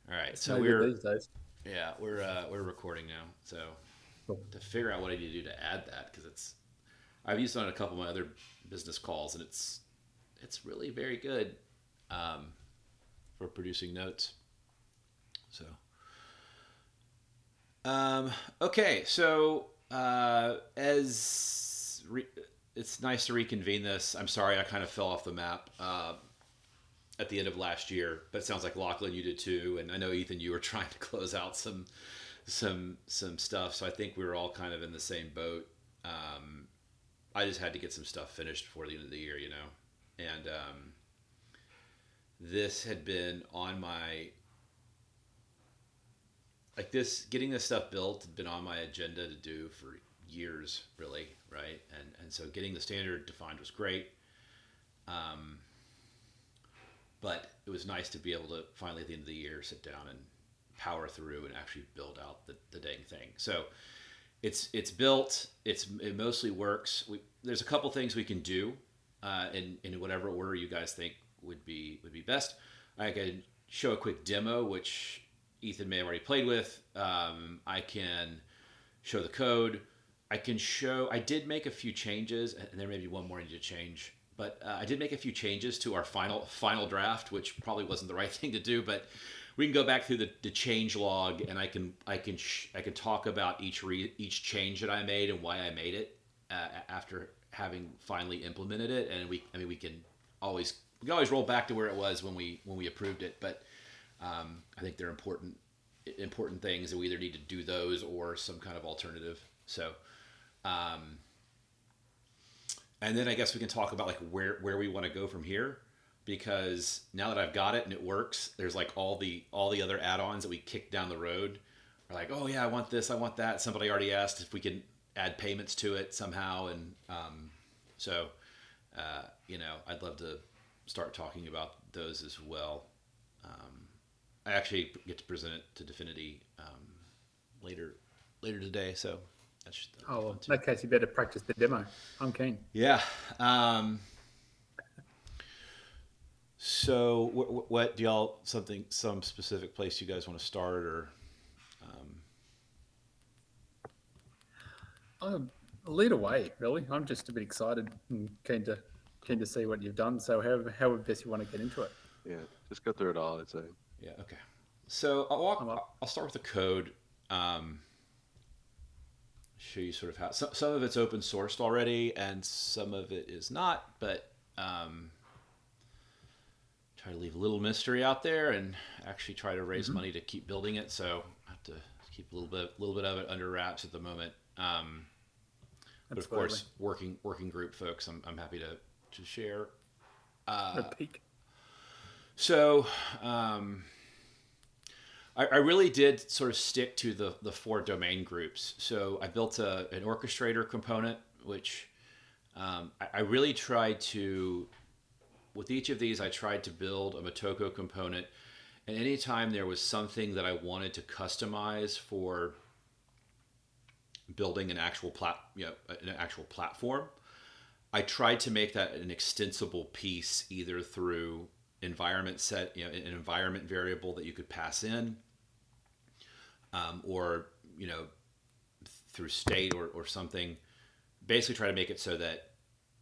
All right, It's so no good these days. we're recording now. So Cool. to figure out what I need to do to add that, because I've used it on a couple of my other business calls, and it's really very good um, for producing notes. So um, okay, so it's nice to reconvene this. I'm sorry I kind of fell off the map at the end of last year, but it sounds like Lachlan, you did too, and I know Ethan, you were trying to close out some stuff. So I think we were all kind of in the same boat. Um, I just had to get some stuff finished before the end of the year, and this had been on my like this getting this stuff built had been on my agenda to do for years, really, right? And so getting the standard defined was great, um, but it was nice to be able to finally at the end of the year sit down and power through and actually build out the dang thing. So it's built. It mostly works. There's a couple things we can do in whatever order you guys think would be best. I can show a quick demo, which Ethan may have already played with. I can show the code. I can show. I did make a few changes, and there may be one more I need to change. But I did make a few changes to our final draft, which probably wasn't the right thing to do. But we can go back through the change log, and I can talk about each change that I made and why I made it after having finally implemented it. And we can always roll back to where it was when we approved it. But I think they're important things, and we either need to do those or some kind of alternative. So, um, and then I guess we can talk about like where we want to go from here, because now that I've got it and it works, there's like all the other add-ons that we kicked down the road are like, oh yeah, I want this, I want that. Somebody already asked if we can add payments to it somehow, and so I'd love to start talking about those as well. I actually get to present it to Definity later later today, so that'll be Oh, well, fun in too. that case, you better practice the demo. I'm keen. Yeah. So what do y'all some specific place you guys want to start or um, I'll lead away, really. I'm just a bit excited and keen to see what you've done. So, how best you want to get into it? Yeah, just go through it all. I'd say. yeah, okay. So I'm up. I'll start with the code. Um, Show you sort of how some of it's open sourced already and some of it is not, but um, try to leave a little mystery out there and actually try to raise Hmm. money to keep building it. So I have to keep a little bit of it under wraps at the moment. But of Absolutely. course, working group folks, I'm happy to share. A Uh, peek. so um, I really did sort of stick to the four domain groups. So I built an orchestrator component, which I really tried to, with each of these, I tried to build a Motoko component. And anytime there was something that I wanted to customize for building an actual platform, I tried to make that an extensible piece either through an environment variable that you could pass in, or you know, through state or something. Basically, try to make it so that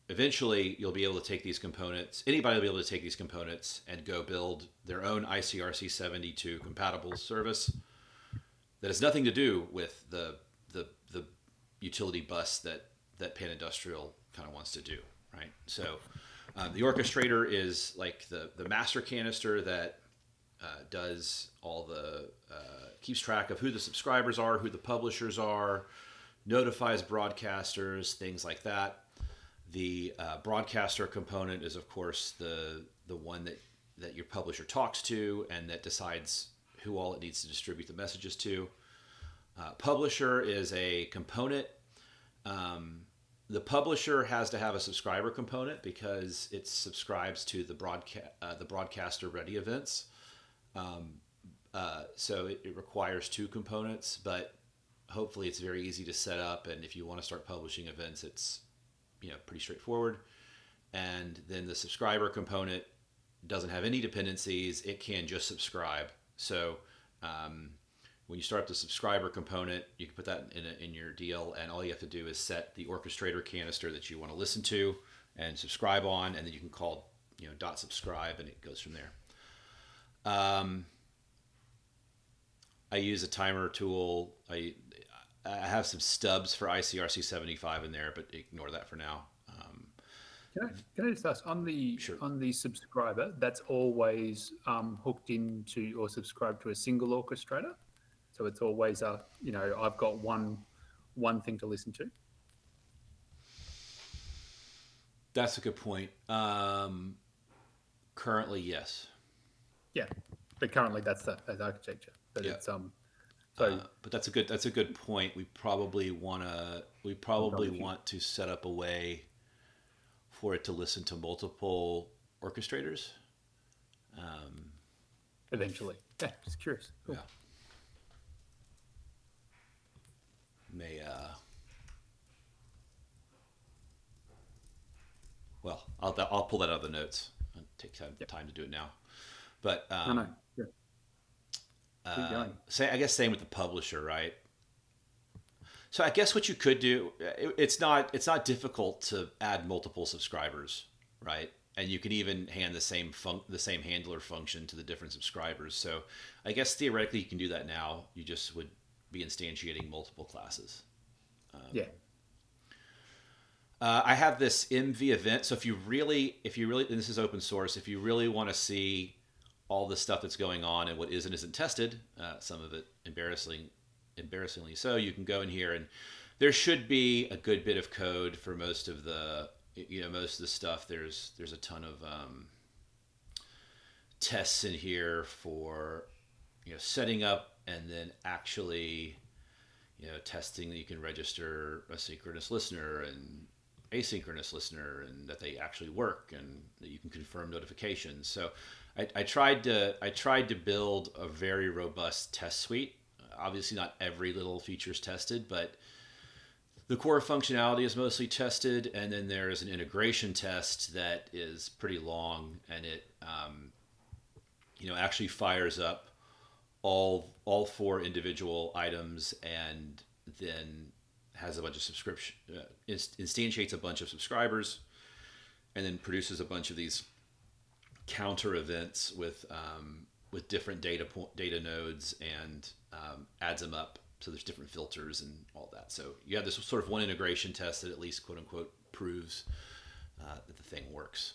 eventually you'll be able to take these components. Anybody will be able to take these components and go build their own ICRC72 compatible service that has nothing to do with the utility bus that Pan Industrial kind of wants to do, right? So the orchestrator is like the master canister that does all the keeps track of who the subscribers are, who the publishers are, notifies broadcasters, things like that. The broadcaster component is, of course, the one that your publisher talks to and that decides who all it needs to distribute the messages to. Publisher is a component. Um, the publisher has to have a subscriber component because it subscribes to the broadcaster ready events. So it requires two components, but hopefully it's very easy to set up. And if you want to start publishing events, it's pretty straightforward. And then the subscriber component doesn't have any dependencies; it can just subscribe. So When you start up the subscriber component, you can put that in your deal, and all you have to do is set the orchestrator canister that you want to listen to and subscribe on, and then you can call dot subscribe, and it goes from there. I use a timer tool. I have some stubs for ICRC75 in there, but ignore that for now. Can I just ask Sure. on the subscriber, that's always hooked into or subscribed to a single orchestrator, so it's always I've got one thing to listen to. That's a good point. Currently, yes. Yeah, but currently that's the architecture. But Yeah. it's But that's a good point. We probably want to set up a way for it to listen to multiple orchestrators. eventually, yeah, just curious. Cool. Yeah. May well, I'll pull that out of the notes. I'll take time to do it now. But No. Yeah. Keep going. I guess same with the publisher, right? So I guess what you could do, it's not difficult to add multiple subscribers, right? And you can even hand the same handler function to the different subscribers. So I guess theoretically you can do that now. You just would be instantiating multiple classes. Yeah. I have this MV event. So if you really, and this is open source, if you really want to see all the stuff that's going on and what is and isn't tested, some of it embarrassingly so, you can go in here and there should be a good bit of code for most of the stuff. There's a ton of tests in here for setting up and then actually testing that you can register a synchronous listener and asynchronous listener and that they actually work and that you can confirm notifications. So I tried to build a very robust test suite. Obviously not every little feature is tested, but the core functionality is mostly tested, and then there is an integration test that is pretty long, and it actually fires up all four individual items, and then has a bunch of subscription instantiates a bunch of subscribers, and then produces a bunch of these counter events with different data nodes and adds them up. So there's different filters and all that. So you have this sort of one integration test that at least quote unquote proves that the thing works.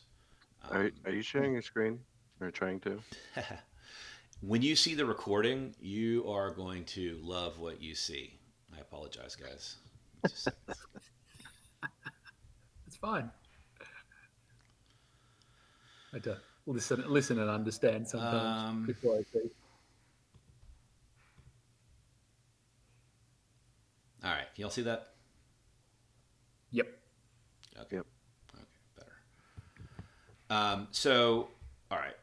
Are you sharing your screen or trying to? When you see the recording, you are going to love what you see. I apologize, guys. It's fine. I had to listen and understand sometimes before I speak. All right, can y'all see that? Yep. Okay. Yep. Okay, better. So, all right.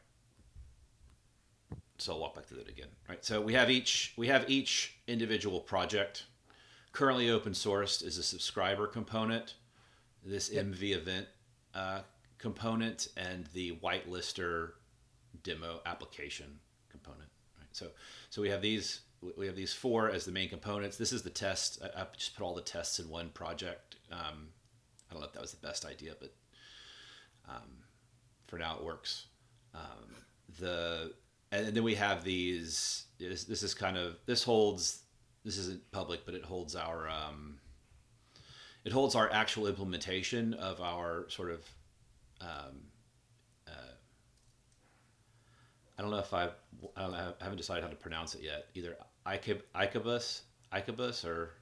So I'll walk back through that again. All right. So we have each individual project. Currently open sourced is a subscriber component, this MV event component, and the whitelister demo application component. Right. So we have these four as the main components. This is the test. I just put all the tests in one project. I don't know if that was the best idea, but for now it works. And then we have these. This isn't public, but it holds our actual implementation of our sort of. I haven't decided how to pronounce it yet. Either ICaiBus or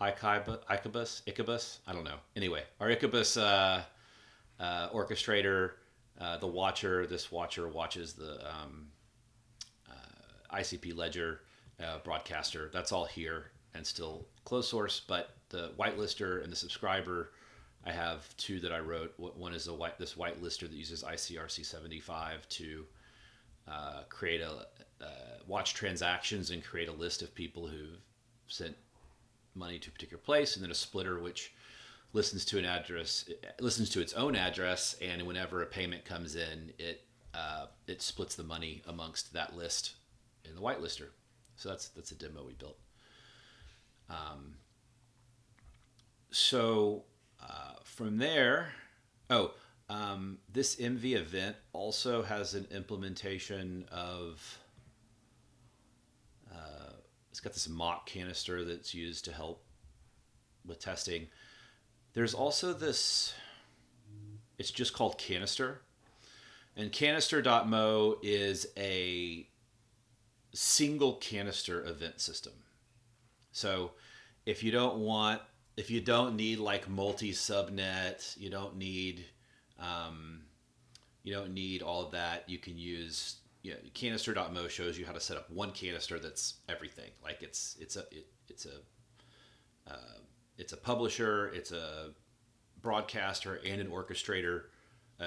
ICaiBus. I don't know. Anyway, our ICaiBus orchestrator, the watcher. This watcher watches the ICP ledger broadcaster. That's all here and still closed source. But the whitelister and the subscriber, I have two that I wrote. One is this whitelister that uses ICRC75 to create watch transactions and create a list of people who've sent money to a particular place, and then a splitter which listens to its own address, and whenever a payment comes in, it splits the money amongst that list in the whitelister. So that's a demo we built. So from there, this MV event also has an implementation of. It's got this mock canister that's used to help with testing. There's also this. It's just called canister, and canister.mo is a single canister event system. So if you don't need like multi-subnet, you don't need all of that. You can use canister.mo shows you how to set up one canister that's everything. Like it's a publisher, it's a broadcaster, and an orchestrator.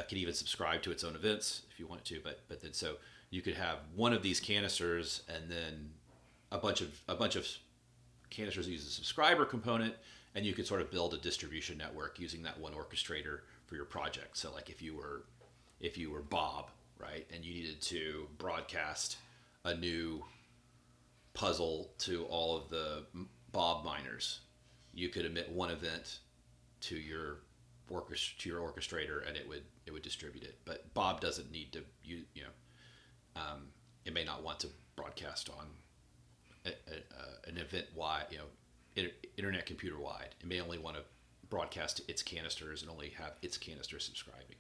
Can even subscribe to its own events if you want to. But then so you could have one of these canisters and then a bunch of canisters that use a subscriber component, and you could sort of build a distribution network using that one orchestrator for your project. So like if you were Bob, right, and you needed to broadcast a new puzzle to all of the Bob miners, you could emit one event to your orchestrator, and it would distribute it. But Bob doesn't need to it may not want to broadcast on an event wide, internet computer wide. It may only want to broadcast to its canisters and only have its canisters subscribing.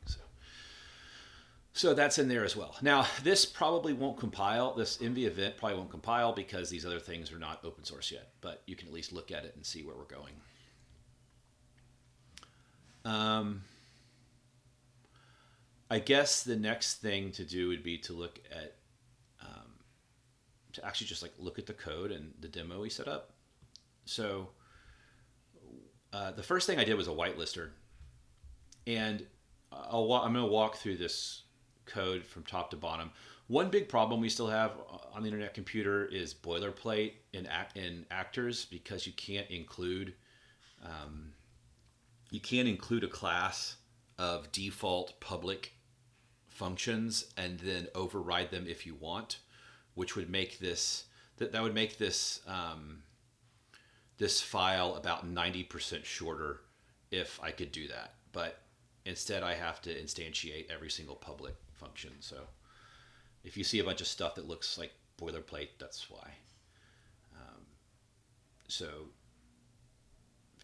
So that's in there as well. Now, this probably won't compile. This MV event probably won't compile because these other things are not open source yet, but you can at least look at it and see where we're going. I guess the next thing to do would be to look at, to actually just like look at the code and the demo we set up. So the first thing I did was a whitelister, and I'm going to walk through this code from top to bottom. One big problem we still have on the internet computer is boilerplate in actors, because you can't include a class of default public functions and then override them if you want, which would make this this file about 90% shorter if I could do that. But instead I have to instantiate every single public function. So if you see a bunch of stuff that looks like boilerplate, that's why. So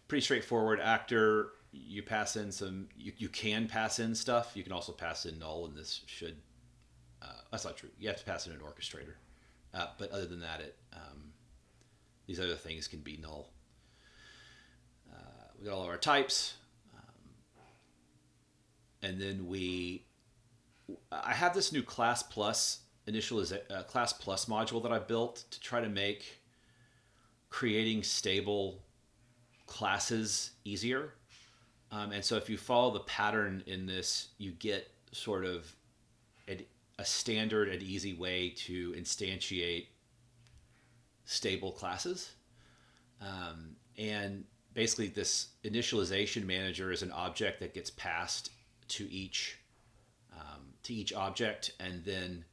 pretty straightforward. Actor, you pass in some, you can pass in stuff. You can also pass in null, and this should, that's not true. You have to pass in an orchestrator. But other than that, these other things can be null. We got all of our types. And then I have this new class plus class plus module that I built to try to make creating stable classes easier. And so if you follow the pattern in this, you get sort of a standard and easy way to instantiate stable classes. And basically this initialization manager is an object that gets passed to each object, and then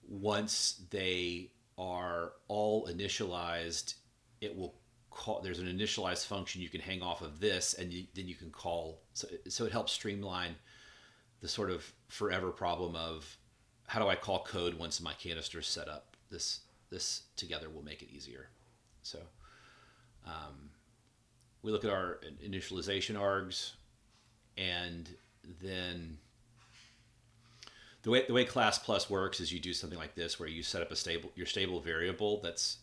once they are all initialized, it will call. There's an initialize function you can hang off of this, and then you can call. So it helps streamline the sort of forever problem of how do I call code once my canister is set up. This together will make it easier. So we look at our initialization args, and then the way class plus works is you do something like this, where you set up your stable variable that's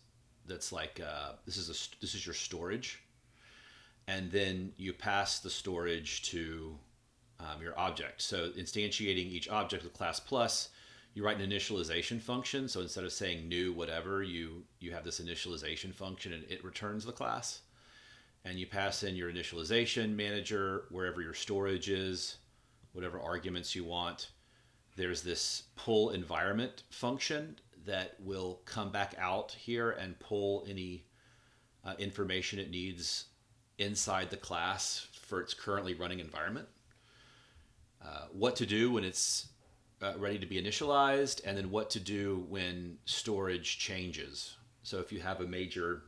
like this is your storage, and then you pass the storage to your object. So instantiating each object with class plus, you write an initialization function. So instead of saying new whatever, you have this initialization function, and it returns the class. And you pass in your initialization manager wherever your storage is, whatever arguments you want. There's this pull environment function that will come back out here and pull any information it needs inside the class for its currently running environment. What to do when it's ready to be initialized, and then what to do when storage changes. So if you have a major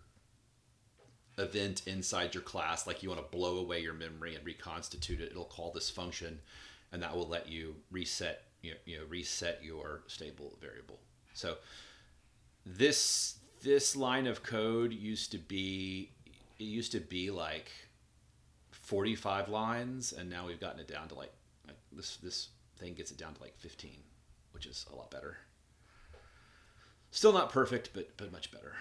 event inside your class, like you want to blow away your memory and reconstitute it, it'll call this function, and that will let you reset reset your stable variable. So this line of code used to be like 45 lines, and now we've gotten it down to like this thing gets it down to like 15, which is a lot better. Still not perfect, but much better.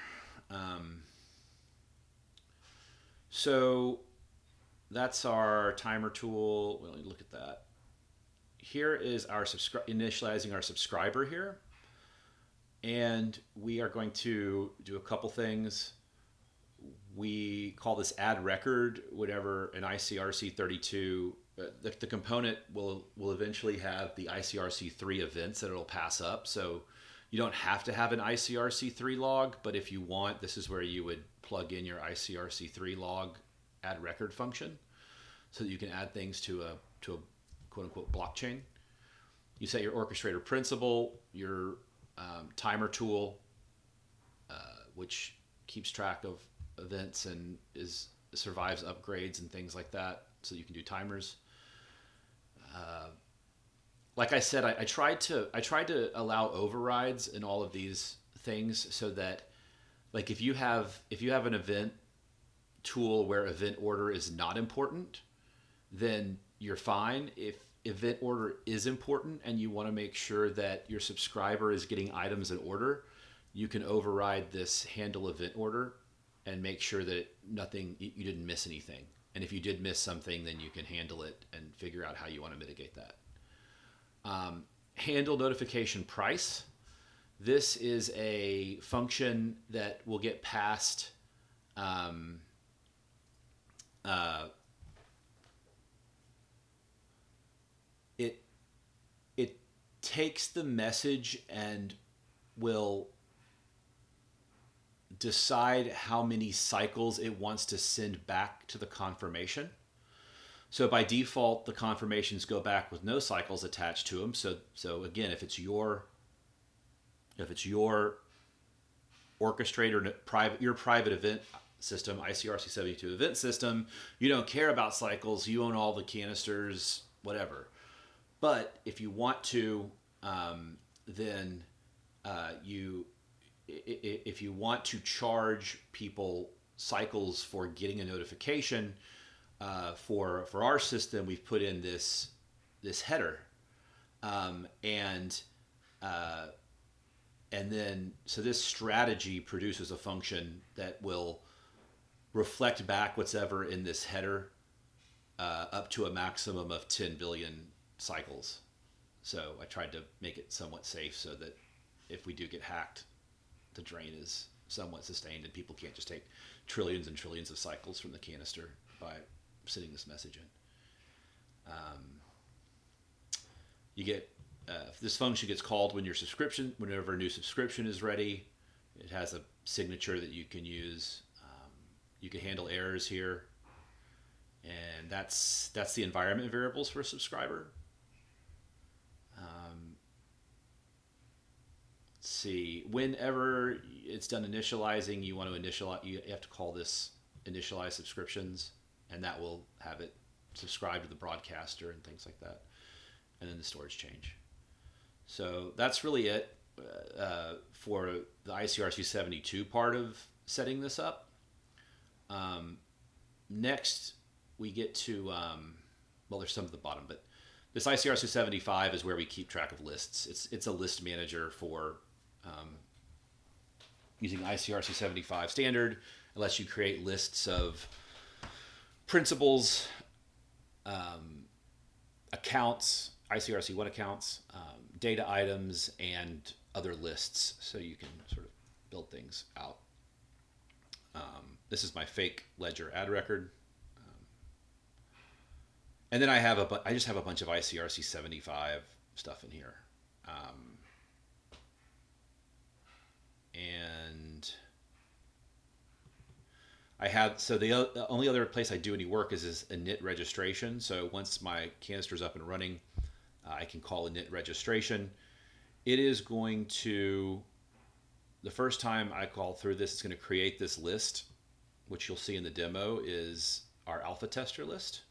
So that's our timer tool. Well, let me look at that. Here is our initializing our subscriber here. And we are going to do a couple things. We call this add record, whatever an ICRC32. The component will eventually have the ICRC3 events that it'll pass up. So you don't have to have an ICRC3 log, but if you want, this is where you would plug in your ICRC3 log add record function so that you can add things to a quote unquote blockchain. You set your orchestrator principal, your timer tool, which keeps track of events and survives upgrades and things like that, so you can do timers. Like I said, I tried to allow overrides in all of these things so that, like, if you have an event tool where event order is not important, then you're fine. If event order is important and you want to make sure that your subscriber is getting items in order, you can override this handle event order and make sure that you didn't miss anything. And if you did miss something, then you can handle it and figure out how you want to mitigate that. Handle notification price. This is a function that will get passed it takes the message and will decide how many cycles it wants to send back to the confirmation. So by default, the confirmations go back with no cycles attached to them. So again, if it's your orchestrator, your private event system, ICRC72 event system, you don't care about cycles. You own all the canisters, whatever. But if you want to, then if you want to charge people cycles for getting a notification, for our system, we've put in this header, and then so this strategy produces a function that will reflect back what's ever in this header, up to a maximum of 10 billion cycles. So I tried to make it somewhat safe so that if we do get hacked, the drain is somewhat sustained and people can't just take trillions and trillions of cycles from the canister by sending this message in. You get this function gets called whenever a new subscription is ready. It has a signature that you can use. You can handle errors here, and that's the environment variables for a subscriber. Let's see. Whenever it's done initializing, you want to initialize. You have to call this initialize subscriptions, and that will have it subscribe to the broadcaster and things like that, and then the storage change. So that's really it for the ICRC72 part of setting this up. Next, we get to, well, there's some at the bottom, but this ICRC75 is where we keep track of lists. It's a list manager for using ICRC75 standard. It lets you create lists of principals, accounts, ICRC1 accounts, data items, and other lists, so you can sort of build things out. This is my fake ledger add record. And then I just have a bunch of ICRC75 stuff in here. And I have, so the only other place I do any work is init registration. So once my canister's up and running, I can call init registration. It is going to, the first time I call through this, it's going to create this list, which you'll see in the demo is our alpha tester list.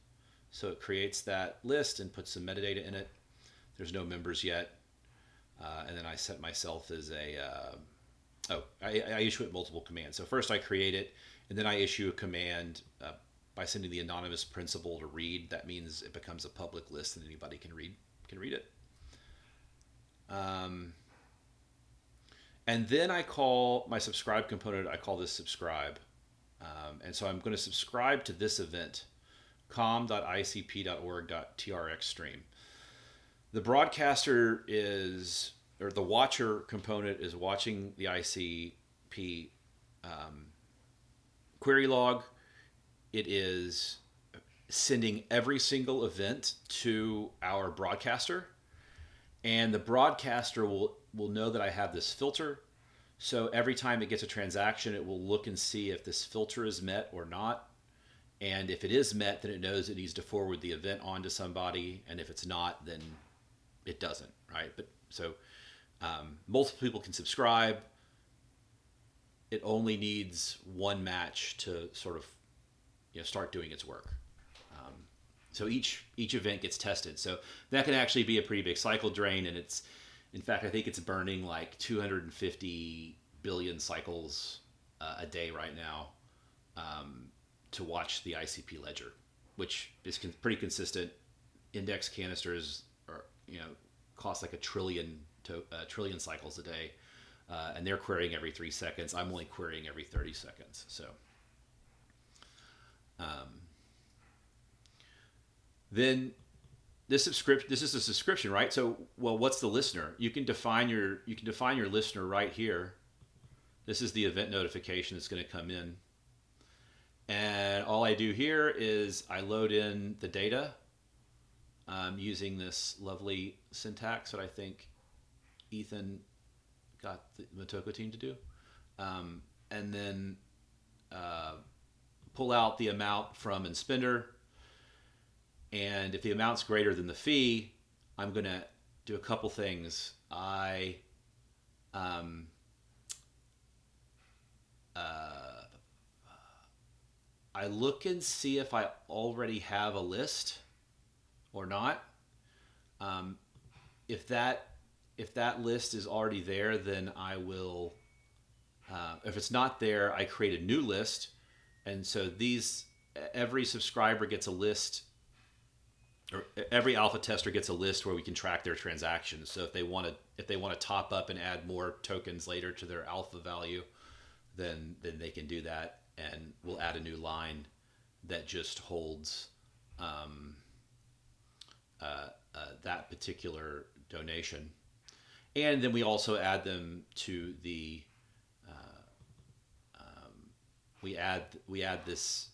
So it creates that list and puts some metadata in it. There's no members yet. And then I set myself as I issue it multiple commands. So first I create it, and then I issue a command by sending the anonymous principal to read. That means it becomes a public list and anybody can read it. And then I call my subscribe component, I call this subscribe. And so I'm going to subscribe to this event, com.icp.org.trx stream. The broadcaster is, or the watcher component is watching the ICP query log. It is sending every single event to our broadcaster, and the broadcaster will know that I have this filter. So every time it gets a transaction, it will look and see if this filter is met or not. And if it is met, then it knows it needs to forward the event on to somebody. And if it's not, then it doesn't, right? But so multiple people can subscribe. It only needs one match to sort of start doing its work. So each event gets tested. So that can actually be a pretty big cycle drain, and it's, in fact, I think it's burning like 250 billion cycles a day right now to watch the ICP ledger, which is pretty consistent. Index canisters are cost like a trillion cycles a day, and they're querying every 3 seconds. I'm only querying every 30 seconds. So then this is a subscription, right? So, well, what's the listener? You can define your listener right here. This is the event notification that's going to come in, and all I do here is I load in the data using this lovely syntax that I think Ethan got the Motoko team to do, and then pull out the amount from Inspender. And if the amount's greater than the fee, I'm going to do a couple things. I look and see if I already have a list or not. If that list is already there, then I will. If it's not there, I create a new list, and so every subscriber gets a list. Or every alpha tester gets a list where we can track their transactions. So if they want to top up and add more tokens later to their alpha value, then they can do that, and we'll add a new line that just holds that particular donation, and then we also add them to the we add this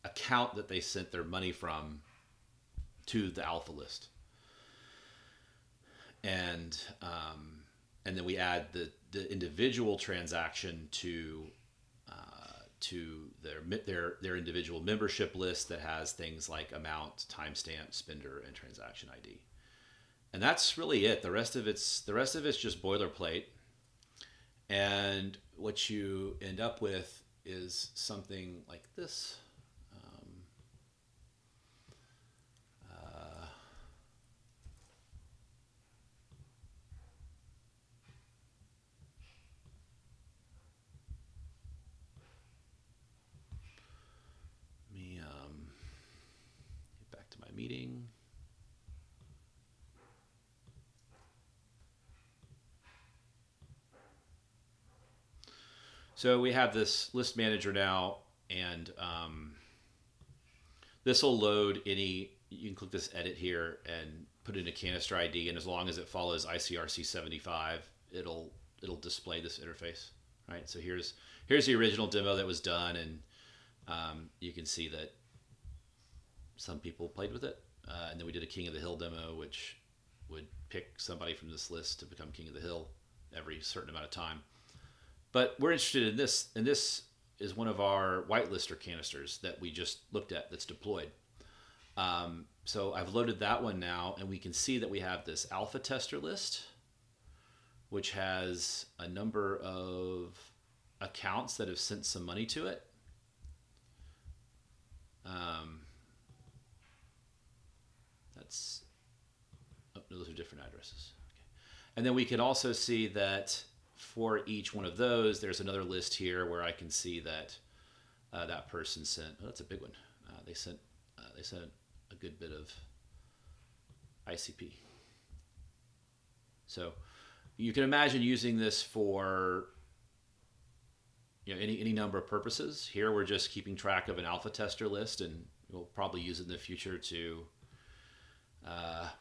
account that they sent their money from to the alpha list, and then we add the individual transaction to their individual membership list that has things like amount, timestamp, spender, and transaction ID, and that's really it. The rest of it's just boilerplate, and what you end up with is something like this. Meeting. So we have this list manager now, and this will load any. You can click this edit here and put in a canister ID, and as long as it follows ICRC 75, it'll display this interface. Right. So here's the original demo that was done, and you can see that some people played with it, and then we did a King of the Hill demo, which would pick somebody from this list to become King of the Hill every certain amount of time. But we're interested in this, and this is one of our whitelister canisters that we just looked at that's deployed. So I've loaded that one now, and we can see that we have this alpha tester list, which has a number of accounts that have sent some money to it. That's, oh, those are different addresses. Okay. And then we can also see that for each one of those, there's another list here where I can see that that person sent. Oh, that's a big one. They sent a good bit of ICP. So you can imagine using this for any number of purposes. Here we're just keeping track of an alpha tester list, and we'll probably use it in the future to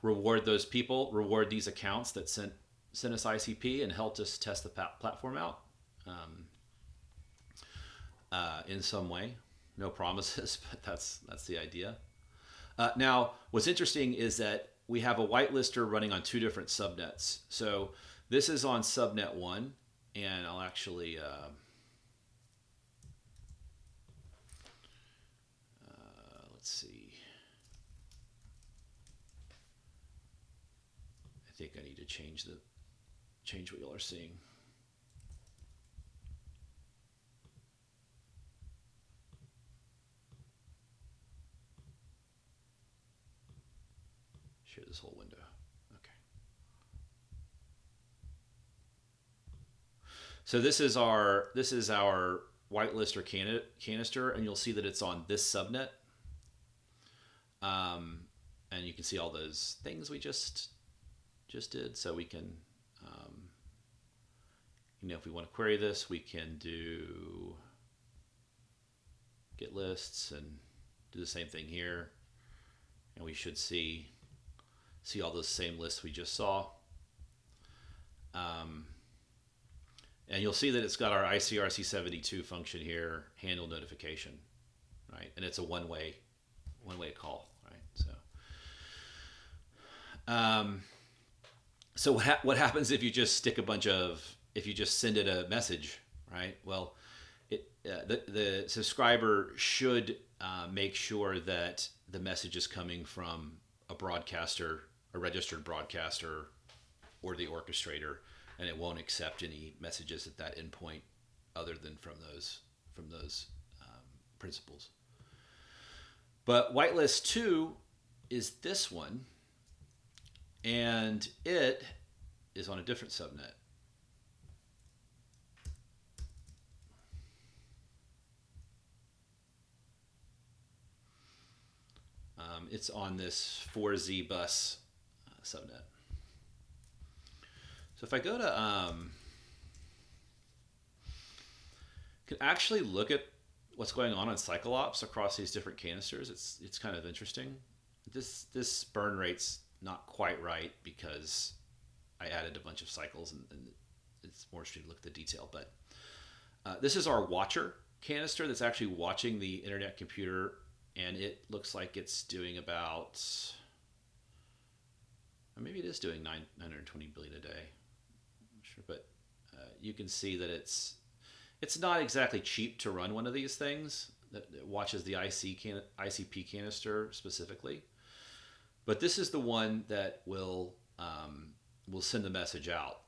reward those people, reward these accounts that sent us ICP and helped us test the platform out in some way. No promises, but that's the idea. Now, what's interesting is that we have a whitelister running on two different subnets. So this is on subnet 1, and I'll actually let's see. I think I need to change what y'all are seeing. Share this whole window. Okay. So this is our whitelister canister, and you'll see that it's on this subnet. And you can see all those things we just did. So we can, if we want to query this, we can do get lists and do the same thing here. And we should see all those same lists we just saw. And you'll see that it's got our ICRC72 function here, handle notification, right? And it's a one-way call, right? So what happens if you just if you just send it a message, right? Well, the subscriber should make sure that the message is coming from a broadcaster, a registered broadcaster, or the orchestrator, and it won't accept any messages at that endpoint other than from those principles. But whitelist 2 is this one, and it is on a different subnet. It's on this 4Z bus subnet. So if I go to, can actually look at what's going on CycleOps across these different canisters. It's kind of interesting. This burn rate's not quite right because I added a bunch of cycles, and it's more interesting to look at the detail. But this is our watcher canister that's actually watching the internet computer, and it looks like it's doing about, or maybe it is doing 920 billion a day. I'm not sure, but you can see that it's not exactly cheap to run one of these things that watches the ICP canister specifically. But this is the one that will send the message out.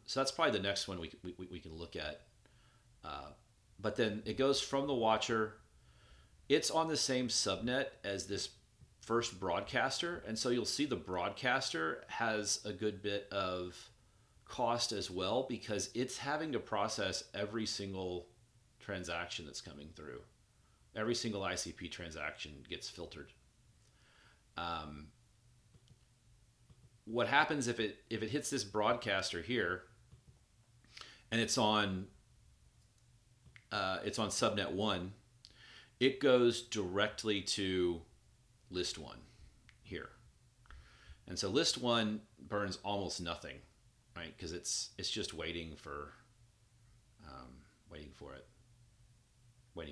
So that's probably the next one we can look at. But then it goes from the watcher. It's on the same subnet as this first broadcaster, and so you'll see the broadcaster has a good bit of cost as well because it's having to process every single transaction that's coming through. Every single ICP transaction gets filtered. What happens if it hits this broadcaster here, and it's on subnet 1, it goes directly to list 1 here. And so list 1 burns almost nothing, right? Because it's just waiting for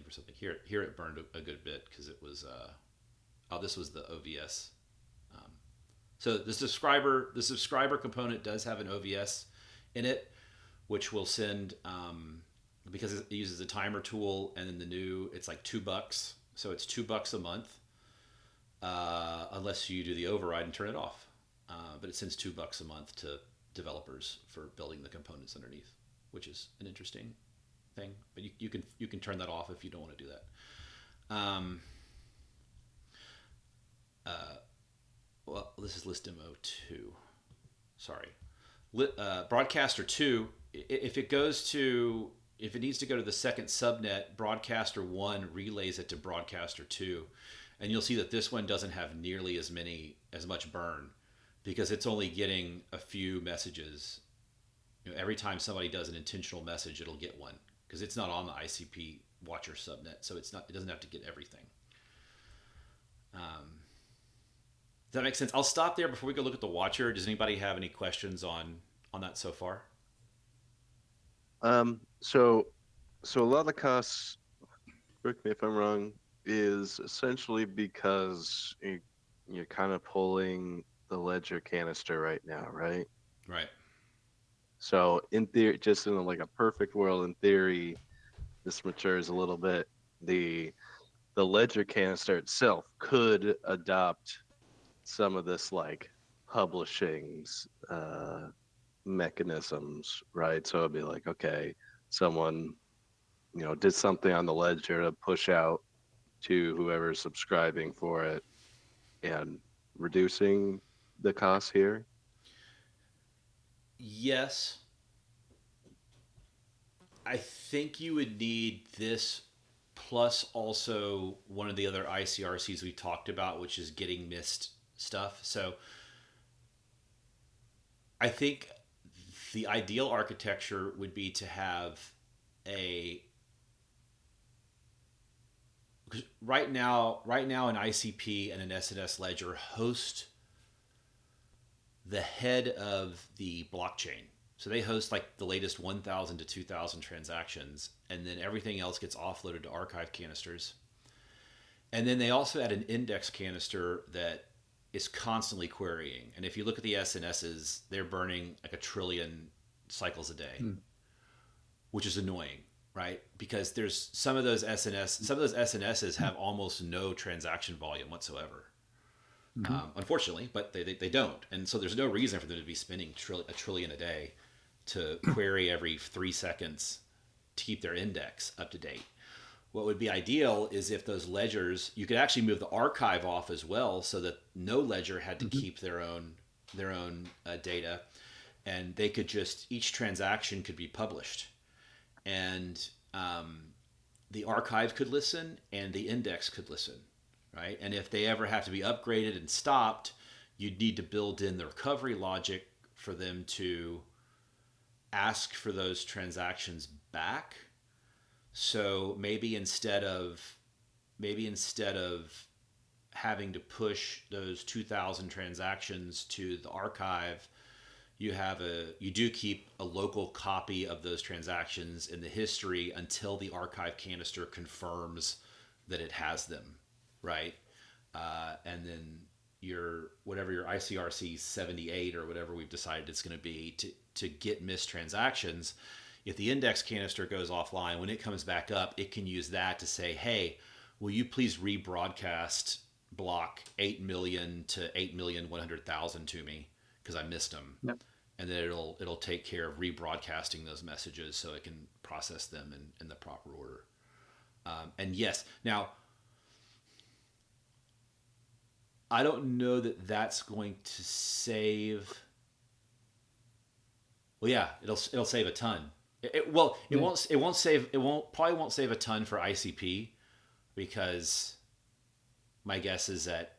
something. Here it burned a good bit because it was this was the OVS. So the subscriber component does have an OVS in it, which will send because it uses a timer tool, and then it's like $2, so it's $2 a month unless you do the override and turn it off. But it sends $2 a month to developers for building the components underneath, which is an interesting thing. But you can turn that off if you don't want to do that. Uh, well, this is list demo 2. Sorry, broadcaster 2. If it needs to go to the second subnet, broadcaster 1 relays it to broadcaster 2, and you'll see that this one doesn't have nearly as much burn because it's only getting a few messages. Every time somebody does an intentional message, it'll get one because it's not on the ICP watcher subnet, so it doesn't have to get everything. Does that make sense? I'll stop there before we go look at the watcher. Does anybody have any questions on that so far? So a lot of the costs, correct me if I'm wrong, is essentially because you're kind of pulling the ledger canister right now, right? Right. So in theory, just in like a perfect world, in theory, this matures a little bit. The ledger canister itself could adopt some of this like publishing's mechanisms, right? So it'd be like, okay, someone did something on the ledger to push out to whoever's subscribing for it and reducing the cost here. Yes. I think you would need this plus also one of the other ICRCs we talked about, which is getting missed stuff. So I think the ideal architecture would be to have because right now an ICP and an SNS ledger host the head of the blockchain. So they host like the latest 1,000 to 2,000 transactions, and then everything else gets offloaded to archive canisters. And then they also add an index canister that is constantly querying. And if you look at the SNSs, they're burning like 1 trillion cycles a day, which is annoying, right? Because there's some of those SNSs have almost no transaction volume whatsoever. Unfortunately, but they don't. And so there's no reason for them to be spending 1 trillion a day to query every 3 seconds to keep their index up to date. What would be ideal is if those ledgers, you could actually move the archive off as well so that no ledger had to keep their own data, and they could just, each transaction could be published. And the archive could listen and the index could listen. Right? And if they ever have to be upgraded and stopped, you'd need to build in the recovery logic for them to ask for those transactions back. So maybe instead of having to push those 2,000 transactions to the archive, you do keep a local copy of those transactions in the history until the archive canister confirms that it has them. Right, and then your ICRC 78 or whatever we've decided it's going to be to get missed transactions. If the index canister goes offline, when it comes back up, it can use that to say, "Hey, will you please rebroadcast block 8 million to 8,100,000 to me because I missed them," and then it'll take care of rebroadcasting those messages so it can process them in the proper order. And yes, now, I don't know that that's going to save. Well, yeah, it'll save a ton. It won't save a ton for ICP because my guess is that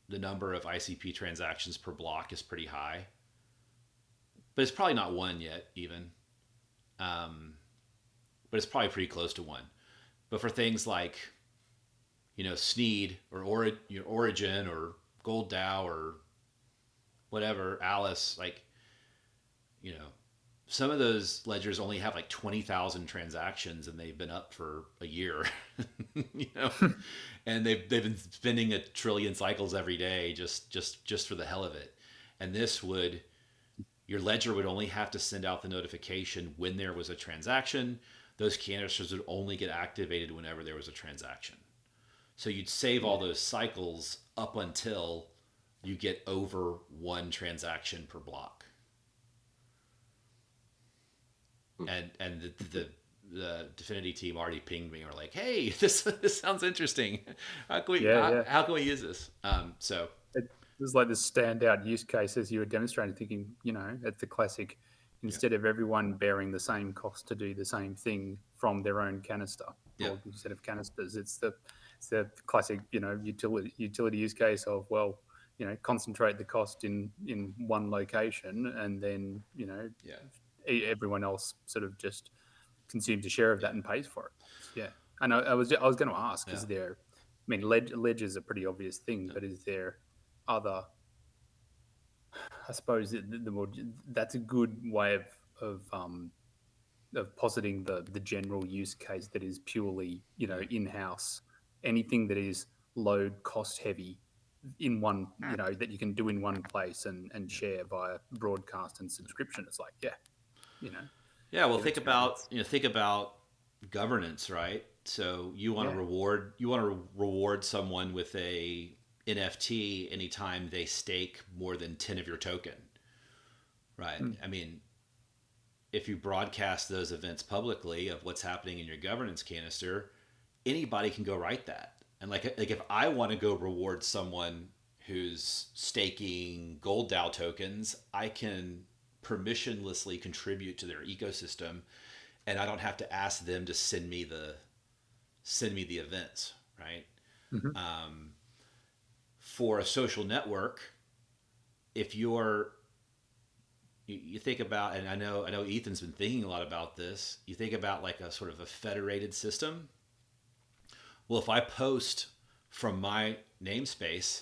the number of ICP transactions per block is pretty high, but it's probably not 1 yet even. But it's probably pretty close to 1. But for things like Sneed or Origin or Gold DAO or whatever, Alice, some of those ledgers only have like 20,000 transactions and they've been up for a year, and they've been spending 1 trillion cycles every day just for the hell of it. And your ledger would only have to send out the notification when there was a transaction. Those canisters would only get activated whenever there was a transaction. So you'd save all Yeah. those cycles up until you get over one transaction per block. Hmm. And the Dfinity team already pinged me or like, hey, this sounds interesting. Yeah, yeah. How can we use this? So It was like the standout use case as you were demonstrating, thinking, it's the classic. yeah, Instead of everyone bearing the same cost to do the same thing from their own canister yeah, or set of canisters, it's the classic, utility use case of, well, concentrate the cost in one location, and then yeah, everyone else sort of just consumes a share of yeah, that and pays for it. Yeah, and I was going to ask, yeah, is there? I mean, ledger is a pretty obvious thing, yeah, but is there other? I suppose the more that's a good way of positing the general use case that is purely yeah, in house. Anything that is load cost heavy in one that you can do in one place and yeah. share via broadcast and subscription. It's like, yeah, you know Yeah, well, give it to me. Let's think about governance, right? So Yeah. you want to reward someone with a NFT anytime they stake more than 10 of your token, right? Mm. I mean, if you broadcast those events publicly of what's happening in your governance canister, anybody can go write that. And like if I want to go reward someone who's staking gold DAO tokens, I can permissionlessly contribute to their ecosystem, and I don't have to ask them to send me the events, right? Hmm. Um, for a social network, if you're you think about, and I know Ethan's been thinking a lot about this. You think about like a sort of a federated system. Well, if I post from my namespace,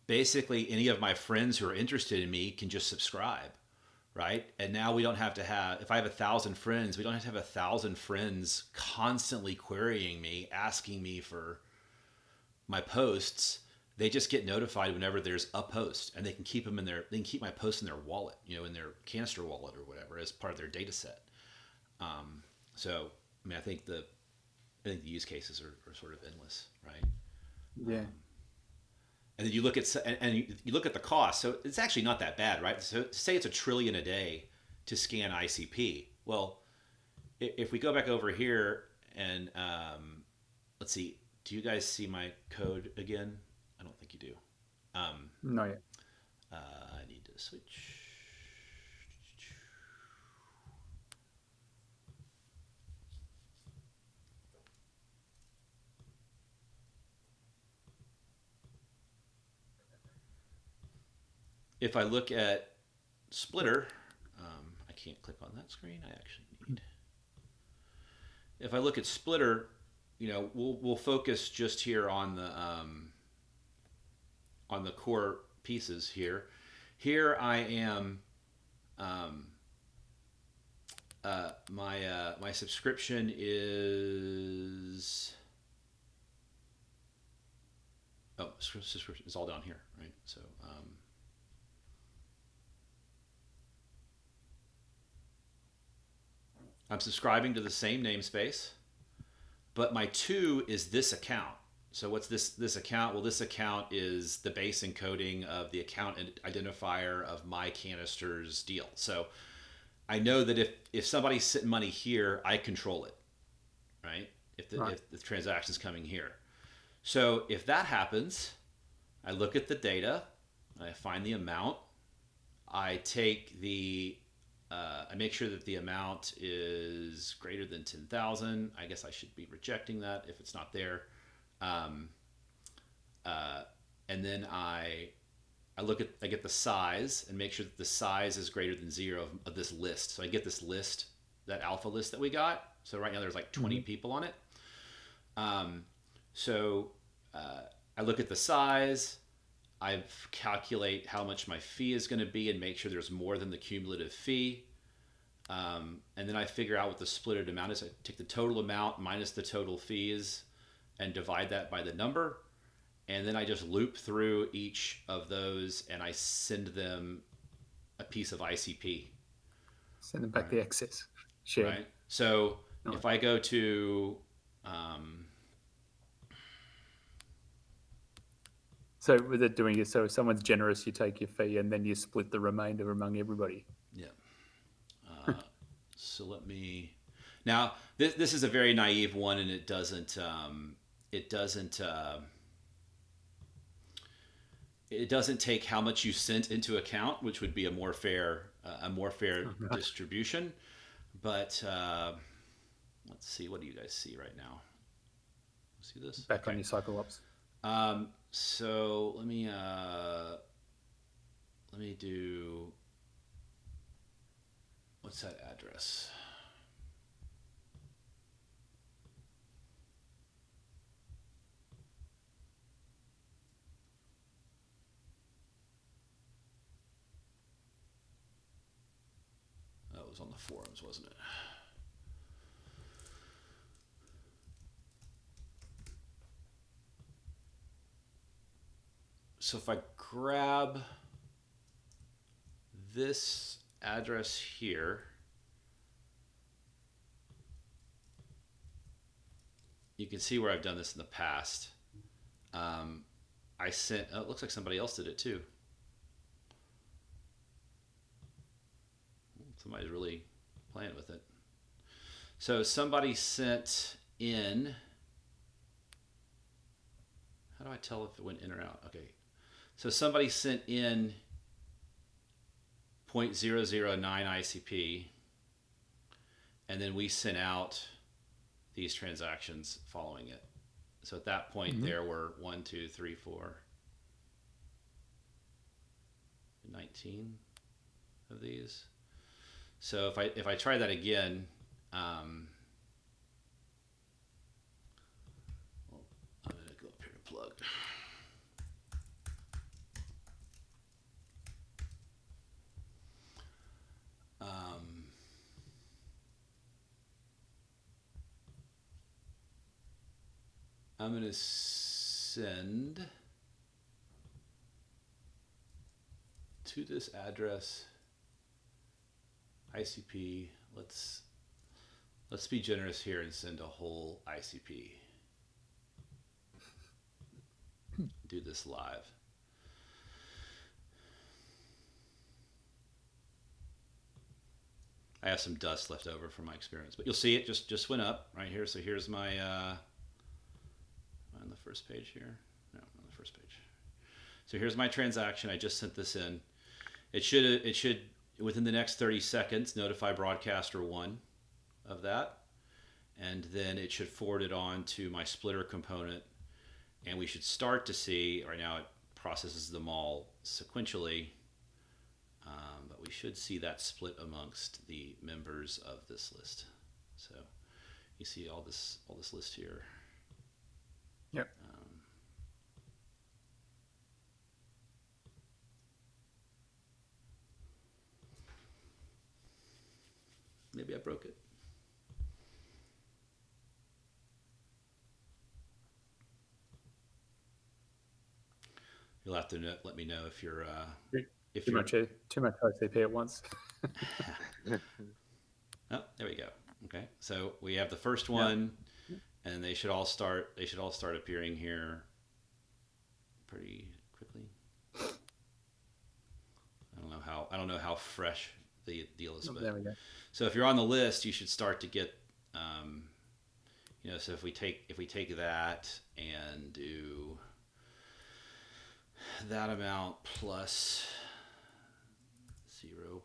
basically any of my friends who are interested in me can just subscribe, right? And now we don't have to have, if I have 1,000 friends, we don't have to have 1,000 friends constantly querying me, asking me for my posts. They just get notified whenever there's a post, and they can keep them in their, they can keep my posts in their wallet, in their canister wallet or whatever, as part of their data set. So, I mean, I think the use cases are sort of endless, right? Yeah. And then you look at you look at the cost. So it's actually not that bad, right? So say it's $1 trillion a day to scan ICP. Well, if we go back over here and let's see, do you guys see my code again? I don't think you do. Um, No, yeah. I need to switch. If I look at Splitter, I can't click on that screen. I actually need. If I look at Splitter, we'll focus just here on the core pieces here. Here I am. Um, my subscription is subscription is all down here, right? So I'm subscribing to the same namespace, but my two is this account. So what's this account? Well, this account is the base encoding of the account identifier of my canisters deal. So I know that if somebody's sitting money here, I control it, right? Right. If the transaction's coming here. So if that happens, I look at the data, I find the amount, I take I make sure that the amount is greater than 10,000. I guess I should be rejecting that if it's not there. Um, uh, and then I get the size and make sure that the size is greater than 0 of this list. So I get this list, that alpha list that we got. So right now there's like 20 Hmm. people on it. Um, so I look at the size. I calculate how much my fee is going to be and make sure there's more than the cumulative fee. And then I figure out what the splitted amount is. I take the total amount minus the total fees and divide that by the number. And then I just loop through each of those and I send them a piece of ICP. Send them back Right. the excess shared. Right. So No. if I go to, um, So with it doing it, so if someone's generous, you take your fee and then you split the remainder among everybody. Yeah. So let me. Now this is a very naive one, and it doesn't it doesn't take how much you sent into account, which would be a more fair distribution. But let's see, what do you guys see right now? See this? Back on your cycle ops. So let me do, what's that address? That was on the forums, wasn't it? So if I grab this address here, you can see where I've done this in the past. I sent, oh, it looks like somebody else did it too. Somebody's really playing with it. So somebody sent in, how do I tell if it went in or out? Okay. So somebody sent in 0.009 ICP, and then we sent out these transactions following it. So at that point, there were 1, 2, 3, 4, 19 of these. So if I try that again, well, I'm gonna go up here to plug. I'm going to send to this address ICP. Let's be generous here and send a whole ICP. Do this live. I have some dust left over from my experience, but you'll see it just went up right here. So here's my on the first page here. No, on the first page. So here's my transaction. I just sent this in. It should within the next 30 seconds notify broadcaster 1 of that, and then it should forward it on to my splitter component, and we should start to see, right now it processes them all sequentially, but we should see that split amongst the members of this list. So you see all this list here. Yep. Maybe I broke it. You'll have to let me know if you're too much ICP at once. Oh, there we go. Okay, so we have the first one, and they should all start appearing here pretty quickly. I don't know how fresh the deal is, but there we go. So if you're on the list, you should start to get, so if we take that and do that amount plus 0.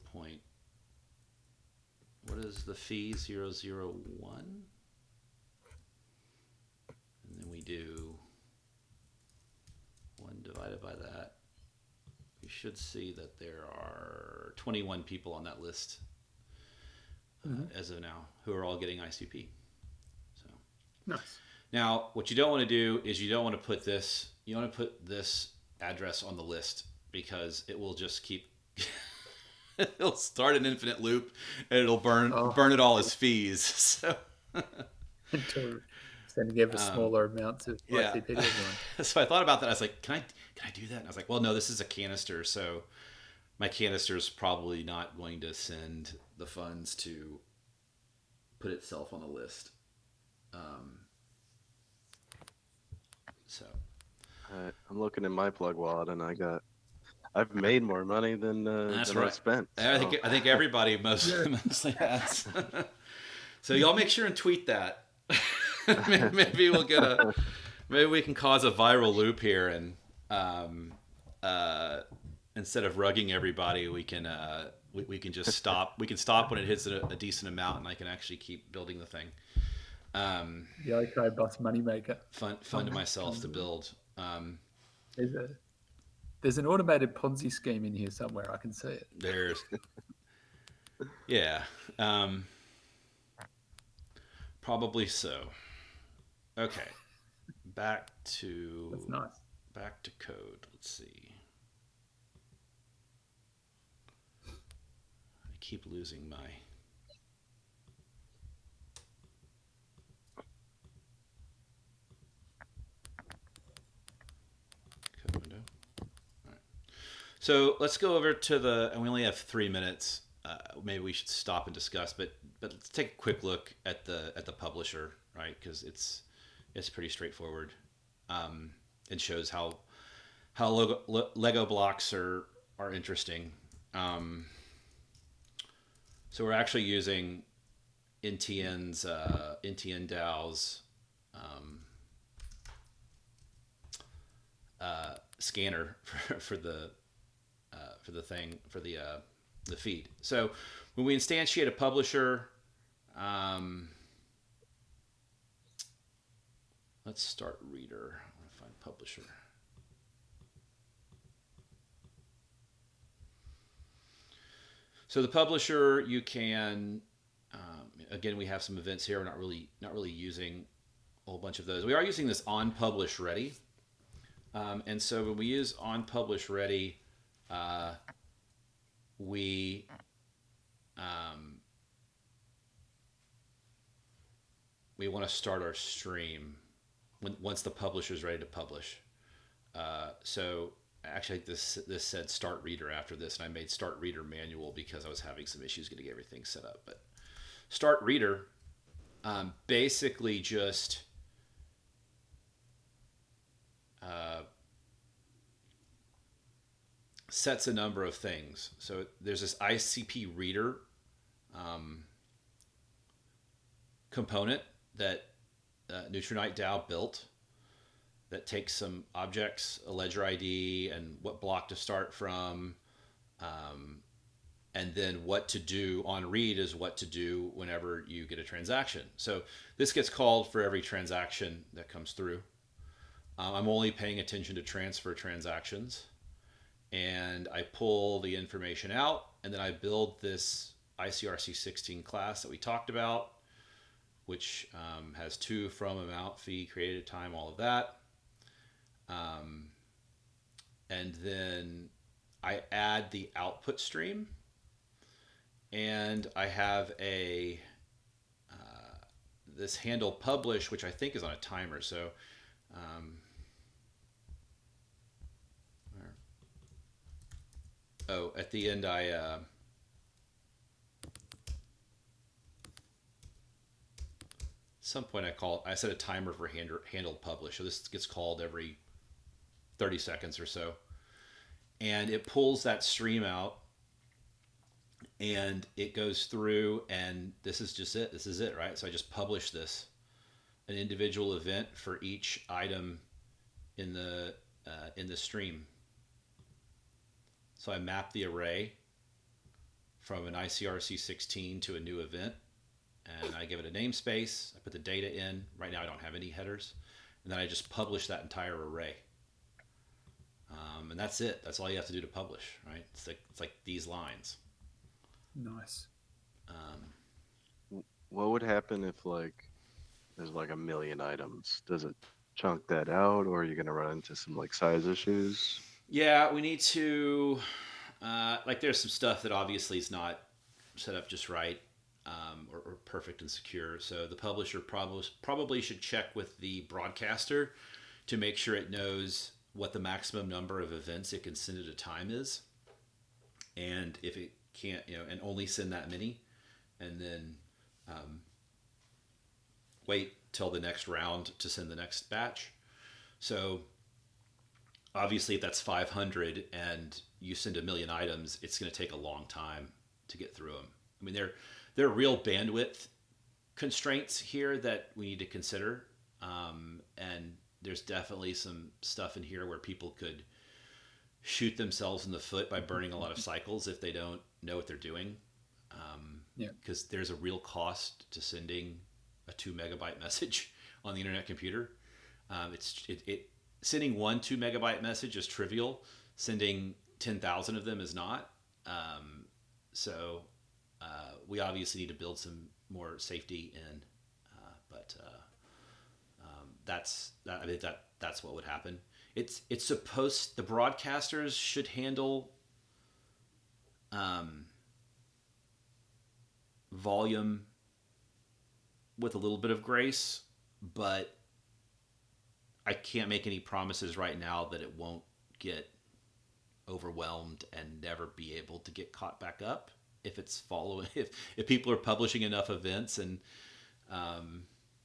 What is the fee? 0.001, and then we do 1 divided by that. You should see that there are 21 people on that list as of now who are all getting ICP. So nice. Now, what you don't want to do is you don't want to put this. You want to put this address on the list, because it will just keep. It'll start an infinite loop, and it'll burn it all as fees. So until sending ever smaller amounts of ICP to everyone. So I thought about that. I was like, can I do that? And I was like, well, no, this is a canister, so my canister is probably not going to send the funds to put itself on the list. So I'm looking in my plug wallet, and I've made more money That's than I've right. spent. So I think everybody Yeah. mostly has. So y'all make sure and tweet that. Maybe we'll get a maybe we can cause a viral loop here, and um, uh, instead of rugging everybody, we can just stop. We can stop when it hits a decent amount, and I can actually keep building the thing. Um, The ICaiBus moneymaker. fun to Comes, myself to build. there's a there's an automated Ponzi scheme in here somewhere. I can see it. There's yeah, um, probably so. Okay, back That's to nice. back to code. Let's see. I keep losing my code window. All right. So let's go over to and we only have 3 minutes. Maybe we should stop and discuss, but let's take a quick look at the publisher, right? Because it's pretty straightforward. It shows how Lego blocks are interesting. Um, so we're actually using NTN DAO's um, scanner for the thing for the feed. So when we instantiate a publisher, um, let's start reader. I want to find publisher. So the publisher, you can again, we have some events here. We're not really using a whole bunch of those. We are using this on publish ready, and so when we use on publish ready, uh, we um, we want to start our stream once the publisher is ready to publish. So actually, this said start reader after this, and I made start reader manual because I was having some issues getting everything set up. But start reader basically just uh, sets a number of things. So there's this ICP reader um, component that Neutronite DAO built that takes some objects, a ledger ID, and what block to start from. And then what to do on read is what to do whenever you get a transaction. So this gets called for every transaction that comes through. I'm only paying attention to transfer transactions. And I pull the information out, and then I build this ICRC16 class that we talked about, which has to, from, amount, fee, created time, all of that. And then I add the output stream, and I have this handle publish, which I think is on a timer. So at the end I some point I set a timer for handle publish. So this gets called every 30 seconds or so, and it pulls that stream out, and it goes through, and this is just it. This is it, right? So I just publish an individual event for each item in the stream. So I map the array from an ICRC16 to a new event, and I give it a namespace. I put the data in. Right now I don't have any headers, and then I just publish that entire array. And that's it. That's all you have to do to publish, right? It's like these lines. Nice. what would happen if like there's like a million items? Does it chunk that out, or are you gonna run into some like size issues? Yeah, we need to there's some stuff that obviously is not set up just right, or perfect and secure. So the publisher probably should check with the broadcaster to make sure it knows what the maximum number of events it can send at a time is, and if it can't, and only send that many, and then wait till the next round to send the next batch. So obviously if that's 500 and you send a million items, it's going to take a long time to get through them. I mean, there are real bandwidth constraints here that we need to consider, and there's definitely some stuff in here where people could shoot themselves in the foot by burning a lot of cycles if they don't know what they're doing. Yeah. Because there's a real cost to sending a 2 megabyte message on the internet computer. Sending one 2 megabyte message is trivial. Sending 10,000 of them is not. So we obviously need to build some more safety in, but I think that's what would happen. It's supposed, the broadcasters should handle volume with a little bit of grace, but I can't make any promises right now that it won't get overwhelmed and never be able to get caught back up if it's following, if people are publishing enough events and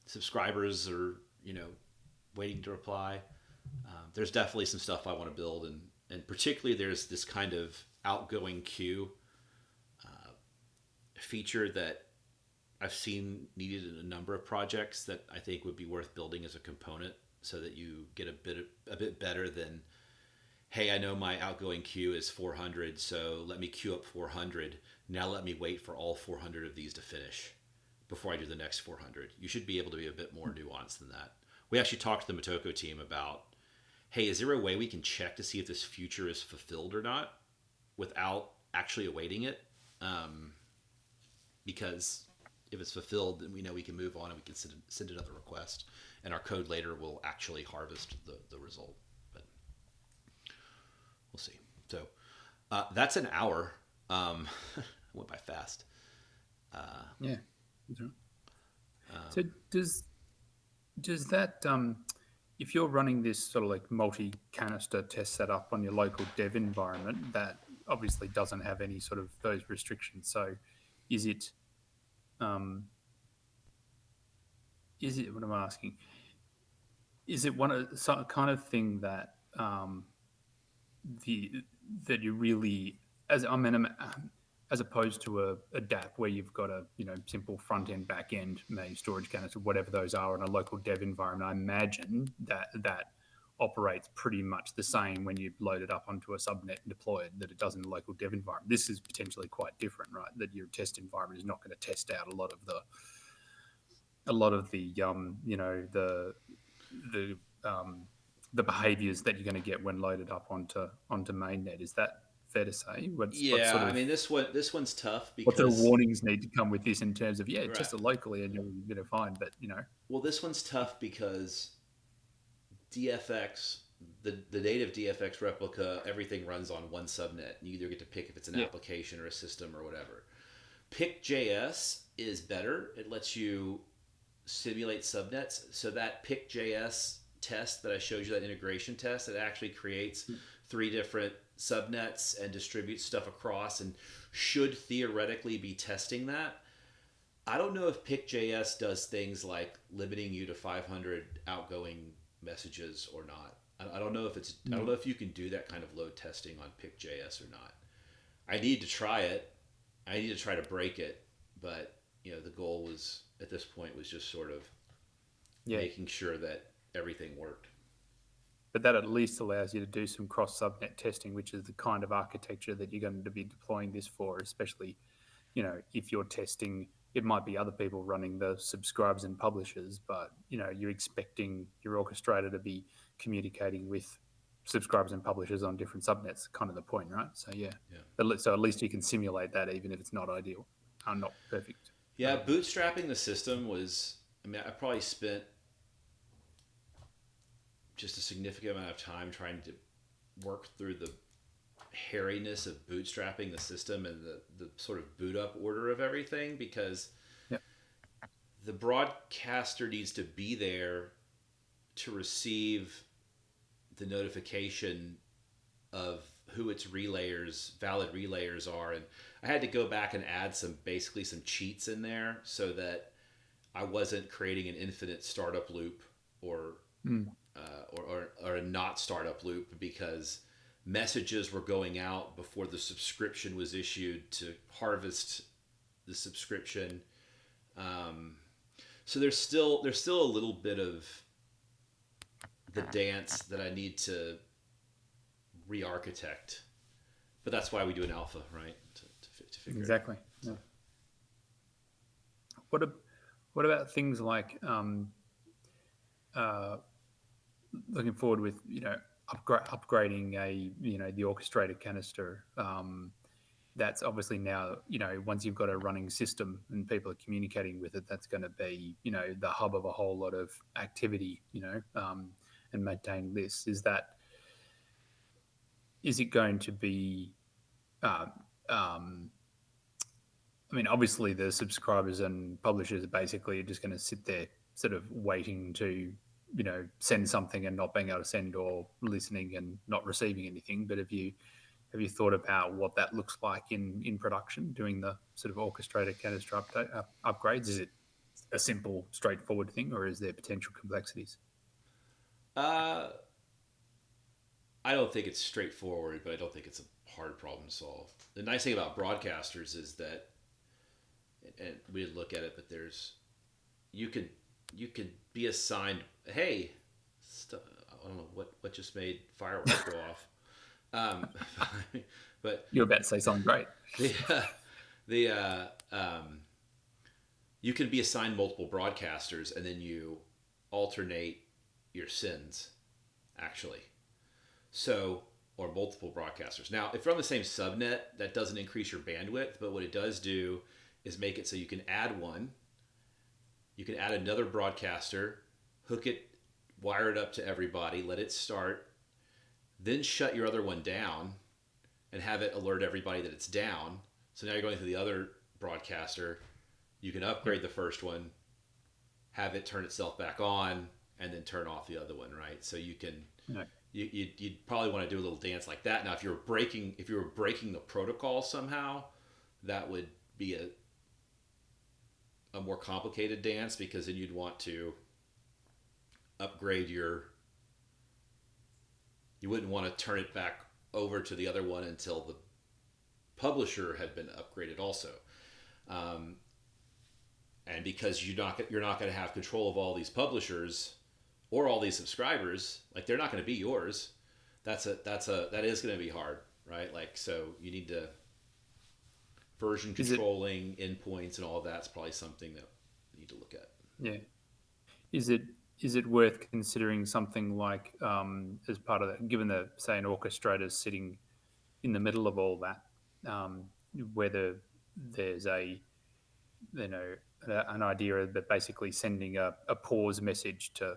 subscribers are waiting to reply. There's definitely some stuff I want to build, and particularly there's this kind of outgoing queue feature that I've seen needed in a number of projects that I think would be worth building as a component, so that you get a bit better than, hey, I know my outgoing queue is 400, so let me queue up 400. Now let me wait for all 400 of these to finish before I do the next 400. You should be able to be a bit more nuanced than that. We actually talked to the Motoko team about, hey, is there a way we can check to see if this future is fulfilled or not without actually awaiting it? Because if it's fulfilled, then we know we can move on and we can send another request, and our code later will actually harvest the result. But we'll see. So that's an hour. Went by fast. Yeah. So does that if you're running this sort of like multi-canister test setup on your local dev environment, that obviously doesn't have any sort of those restrictions. So is it what I'm asking? Is it one of some kind of thing that that you really, as opposed to a DAP where you've got a simple front end, back end, maybe storage canister, whatever those are, in a local dev environment? I imagine that operates pretty much the same when you load it up onto a subnet and deploy it that it does in a local dev environment. This is potentially quite different, right? That your test environment is not going to test out a lot of the the behaviors that you're going to get when loaded up onto mainnet. Is that fair to say? I mean, this one's tough because what sort of warnings need to come with this in terms of right. Test it locally and you're going to find, but Well, this one's tough because DFX, the native DFX replica, everything runs on one subnet. You either get to pick if it's an application or a system or whatever. PickJS is better. It lets you simulate subnets. So that PickJS test that I showed you, that integration test, it actually creates 3 different subnets and distributes stuff across and should theoretically be testing that. I don't know if PickJS does things like limiting you to 500 outgoing messages or not. I don't know if I don't know if you can do that kind of load testing on PickJS or not. I need to try it. I need to try to break it, but the goal was at this point was just sort of making sure that everything worked. But that at least allows you to do some cross subnet testing, which is the kind of architecture that you're going to be deploying this for, especially, if you're testing, it might be other people running the subscribers and publishers, but, you're expecting your orchestrator to be communicating with subscribers and publishers on different subnets, kind of the point, right? So, so at least you can simulate that, even if it's not ideal, not perfect. Yeah, bootstrapping the system was, I probably spent just a significant amount of time trying to work through the hairiness of bootstrapping the system and the sort of boot up order of everything, because the broadcaster needs to be there to receive the notification of who its valid relayers are. And I had to go back and add some cheats in there so that I wasn't creating an infinite startup loop or or a not startup loop because messages were going out before the subscription was issued to harvest the subscription. Um, so there's still a little bit of the dance that I need to re-architect, but that's why we do an alpha, right? To figure it out. Exactly. Yeah. What a, what about things like uh, looking forward with upgrading the orchestrator canister? That's obviously now, once you've got a running system and people are communicating with it, that's going to be, the hub of a whole lot of activity, and maintaining this. Is it going to be, uh, um, I mean, obviously the subscribers and publishers are basically just going to sit there sort of waiting to, send something and not being able to send, or listening and not receiving anything. But have you thought about what that looks like in production, doing the sort of orchestrated canister upgrades? Is it a simple, straightforward thing, or is there potential complexities? Uh, I don't think it's straightforward, but I don't think it's a hard problem to solve. The nice thing about broadcasters is that, and we didn't look at it, but you could you could be assigned. Hey, I don't know what just made fireworks go off. Um, but You're about to say something great. the the you can be assigned multiple broadcasters, and then you alternate your sins, actually. So, or multiple broadcasters. Now, if you're on the same subnet, that doesn't increase your bandwidth, but what it does do is make it so you can add one, you can add another broadcaster, hook it, wire it up to everybody, let it start, then shut your other one down and have it alert everybody that it's down. So now you're going to the other broadcaster. You can upgrade the first one, have it turn itself back on, and then turn off the other one, right? So you can No. you'd probably want to do a little dance like that. Now, if you were breaking the protocol somehow, that would be a more complicated dance, because then you'd want to upgrade you wouldn't want to turn it back over to the other one until the publisher had been upgraded also. Um, and because you're not going to have control of all these publishers or all these subscribers, like they're not going to be yours. That is going to be hard, right? Like, so you need to version controlling endpoints and all of that's probably something that you need to look at. Yeah. Is it worth considering something like, as part of that, given the, say, an orchestrator sitting in the middle of all that, whether there's an idea that basically sending a pause message to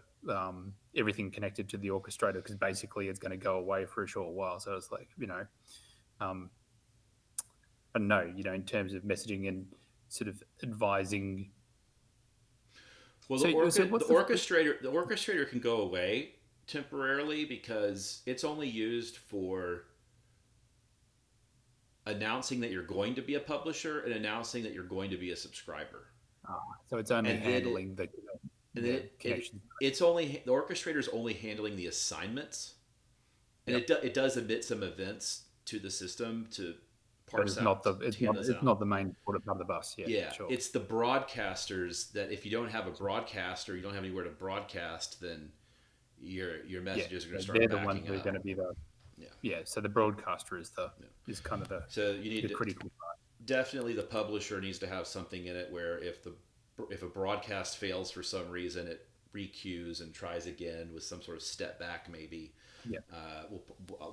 everything connected to the orchestrator, because basically it's going to go away for a short while. So it's like, um, I don't know, in terms of messaging and sort of advising. Well, So the orchestrator can go away temporarily because it's only used for announcing that you're going to be a publisher and announcing that you're going to be a subscriber. So it's only And handling And the connection. it's only the orchestrator is only handling the assignments, and it does emit some events to the system to But parse it's out. not the to it's handle not this it's out. not the main part of the bus. Yeah, Yeah, sure. it's the broadcasters that if you don't have a broadcaster, you don't have anywhere to broadcast, then your messages are going to start they're the ones backing who are up. going to be the Yeah. So the broadcaster is kind of So you need the to critical part. definitely the publisher needs to have something in it where if a broadcast fails for some reason, it requeues and tries again with some sort of step back maybe. Yeah.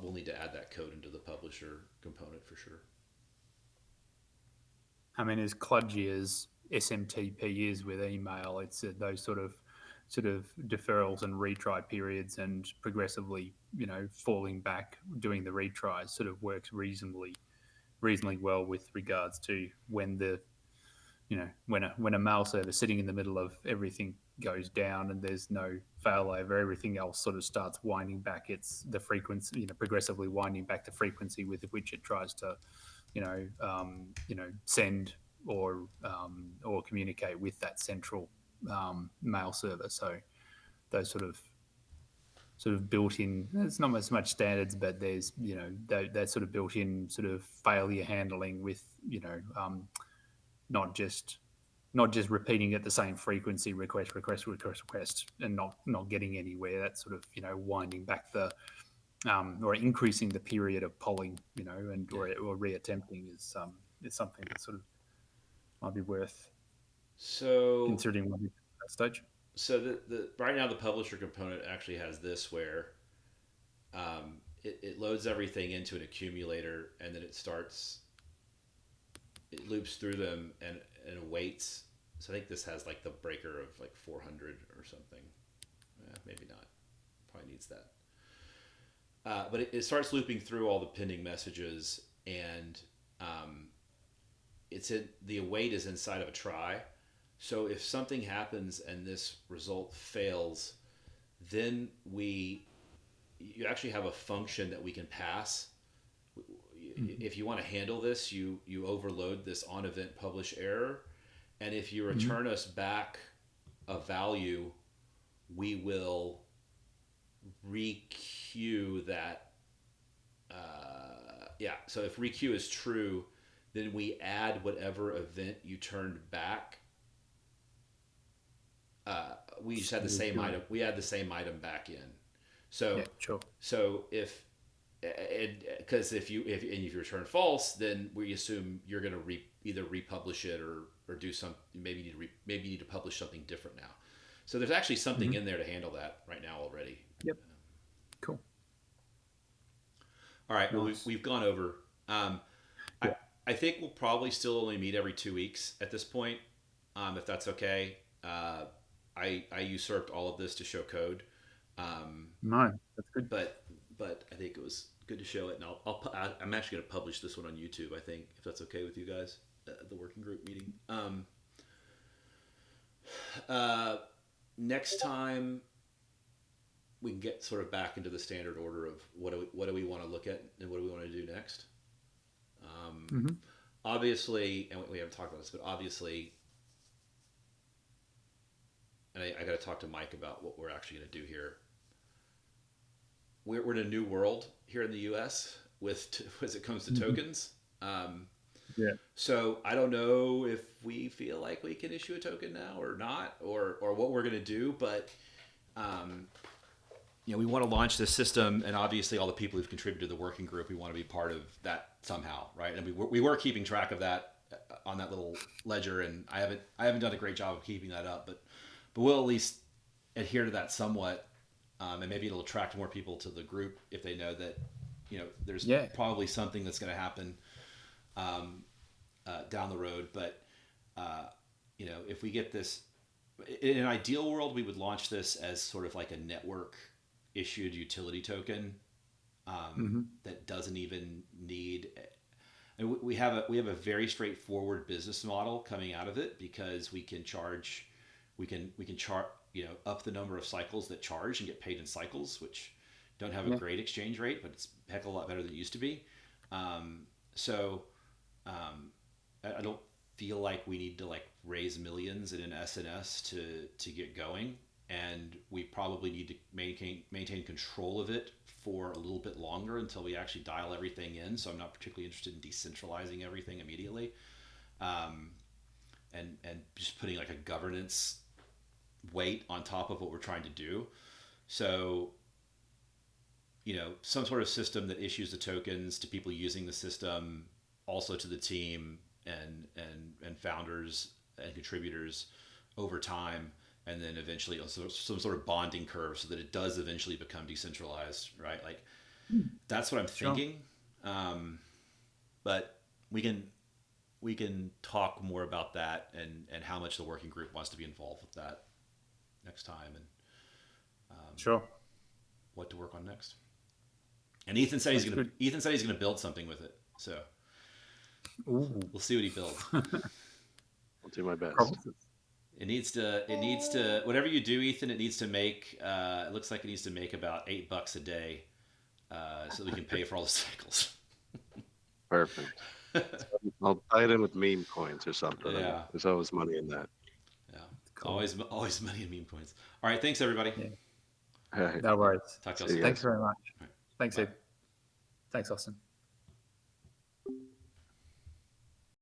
We'll need to add that code into the publisher component for sure. I mean, as kludgy as SMTP is with email, it's those sort of deferrals and retry periods, and progressively, falling back, doing the retries, sort of works reasonably well with regards to when when a mail server sitting in the middle of everything goes down and there's no failover, everything else sort of starts winding back the frequency, progressively winding back the frequency with which it tries to, send or communicate with that central mail server. So those sort of sort of built-in. It's not as much standards, but there's that sort of built-in sort of failure handling with not just repeating at the same frequency, request, and not getting anywhere. That's sort of winding back the or increasing the period of polling, or reattempting is something that sort of might be worth considering at that stage. So the right now the publisher component actually has this where it loads everything into an accumulator, and then it loops through them and awaits. So I think this has like the breaker of like 400 or something. Maybe not. Probably needs that. But it starts looping through all the pending messages, and the await is inside of a try. So if something happens and this result fails, then you actually have a function that we can pass. If you want to handle this, you overload this on event publish error, and if you return us back a value, we will requeue that. So if requeue is true, then we add whatever event you turned back. We just had the same item. We add the same item back in. So yeah, sure. So because if you return false, then we assume you're going to either republish it or do some. Maybe you need to publish something different now. So there's actually something in there to handle that right now already. Yep. Cool. All right. Well, we've gone over. I think we'll probably still only meet every 2 weeks at this point, if that's okay. I usurped all of this to show code. No, that's good. But I think it was good to show it, and I'm actually going to publish this one on YouTube. I think, if that's okay with you guys, the working group meeting. Next time we can get sort of back into the standard order of what do we want to look at and what do we want to do next. Obviously, and we haven't talked about this, but obviously, and I got to talk to Mike about what we're actually going to do here. We're in a new world here in the U.S. as it comes to tokens. So I don't know if we feel like we can issue a token now or not, or what we're going to do, but we want to launch this system, and obviously all the people who've contributed to the working group, we want to be part of that somehow, right? And we were keeping track of that on that little ledger, and I haven't done a great job of keeping that up, but we'll at least adhere to that somewhat, and maybe it'll attract more people to the group if they know that there's probably something that's going to happen down the road. But if we get this, in an ideal world, we would launch this as sort of like a network issued utility token that doesn't even need. And we have a very straightforward business model coming out of it, because we can charge up the number of cycles that charge and get paid in cycles, which don't have a great exchange rate, but it's a heck of a lot better than it used to be. I don't feel like we need to raise millions in an SNS to get going, and we probably need to maintain control of it for a little bit longer until we actually dial everything in. So I'm not particularly interested in decentralizing everything immediately, and just putting a governance weight on top of what we're trying to do. So some sort of system that issues the tokens to people using the system, also to the team and founders and contributors over time, and then eventually also some sort of bonding curve so that it does eventually become decentralized, right? That's what I'm thinking. But we can talk more about that and how much the working group wants to be involved with that next time, and sure, what to work on next. And Ethan said he's gonna build something with it, so we'll see what he builds. I'll do my best. It needs to whatever you do, Ethan, it needs to make it looks like it needs to make about $8 a day, so we can pay for all the cycles. Perfect. I'll tie it in with meme coins or something. Yeah, there's always money in that. Yeah, cool. always money in meme coins. All right, thanks everybody. Yeah. All right. No worries. Talk to y'all See soon. ya. Thanks very much. All right. Thanks, Bye. Ed. Thanks, Austin.